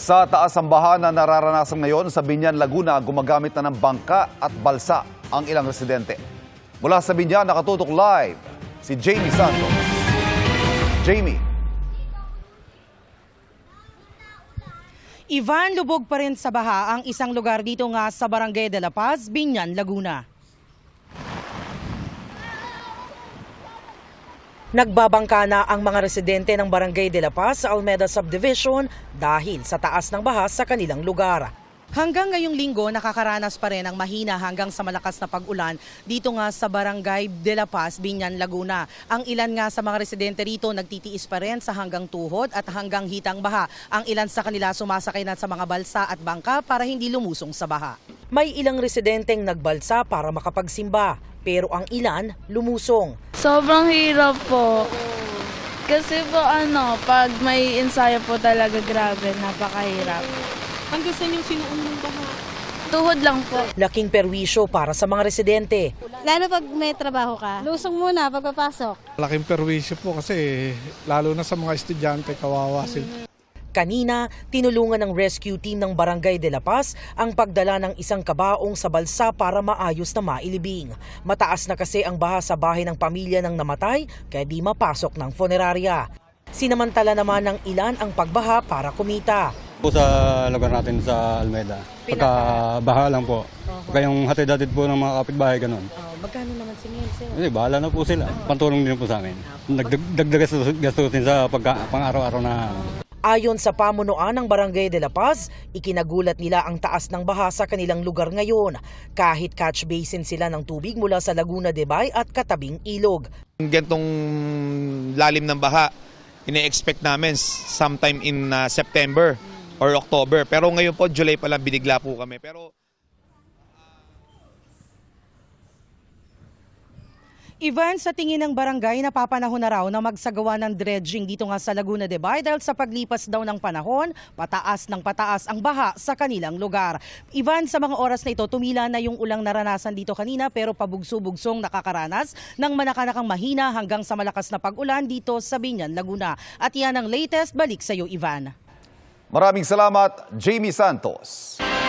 Sa taas ang baha na nararanasan ngayon sa Biñan, Laguna, gumagamit na ng bangka at balsa ang ilang residente. Mula sa Biñan, nakatutok live si Jamie Santos. Jamie. Ivan, lubog pa rin sa baha ang isang lugar dito nga sa Barangay de la Paz, Biñan, Laguna. Nagbabangka na ang mga residente ng Barangay de la Paz sa Almeda Subdivision dahil sa taas ng baha sa kanilang lugar. Hanggang ngayong linggo, nakakaranas pa rin ang mahina hanggang sa malakas na pag-ulan dito nga sa Barangay de la Paz, Biñan, Laguna. Ang ilan nga sa mga residente rito nagtitiis pa rin sa hanggang tuhod at hanggang hitang baha. Ang ilan sa kanila sumasakay na sa mga balsa at bangka para hindi lumusong sa baha. May ilang residenteng nagbalsa para makapagsimba, pero ang ilan lumusong. Sobrang hirap po. Kasi po pag may ensayo po talaga grabe, napakahirap. Hanggang saan yung sinuon mong baha? Tuhod lang po. Laking perwisyo para sa mga residente. Lalo pag may trabaho ka, lusong muna pagpapasok. Laking perwisyo po kasi lalo na sa mga estudyante, kawawa sila. Kanina, tinulungan ng rescue team ng Barangay de la Paz ang pagdala ng isang kabaong sa balsa para maayos na mailibing. Mataas na kasi ang baha sa bahay ng pamilya ng namatay kaya di mapasok ng funeraria. Sinamantala naman ng ilan ang pagbaha para kumita. Po sa lugar natin sa Almeda. Pagka-baha lang po. Kayong hatid-hatid po ng mga kapitbahay ganun. Magkano naman singil sir? Hindi, bahala na po sila. Pantulong din po sa amin. Nagdagdag gastusin sa pang-araw-araw na. Ayon sa pamunuan ng Barangay de la Paz, ikinagulat nila ang taas ng baha sa kanilang lugar ngayon. Kahit catch basin sila ng tubig mula sa Laguna de Bay at katabing ilog. Gantong lalim ng baha, ine-expect namin sometime in September or October. Pero ngayon po, July pa lang binigla po kami. Pero Ivan, sa tingin ng barangay, napapanahon na raw na magsagawa ng dredging dito nga sa Laguna de Bay dahil sa paglipas daw ng panahon, pataas ng pataas ang baha sa kanilang lugar. Ivan, sa mga oras na ito, tumila na yung ulang naranasan dito kanina pero pabugso-bugsong nakakaranas ng manakanakang mahina hanggang sa malakas na pag-ulan dito sa Biñan, Laguna. At yan ang latest, balik sa iyo, Ivan. Maraming salamat, Jamie Santos.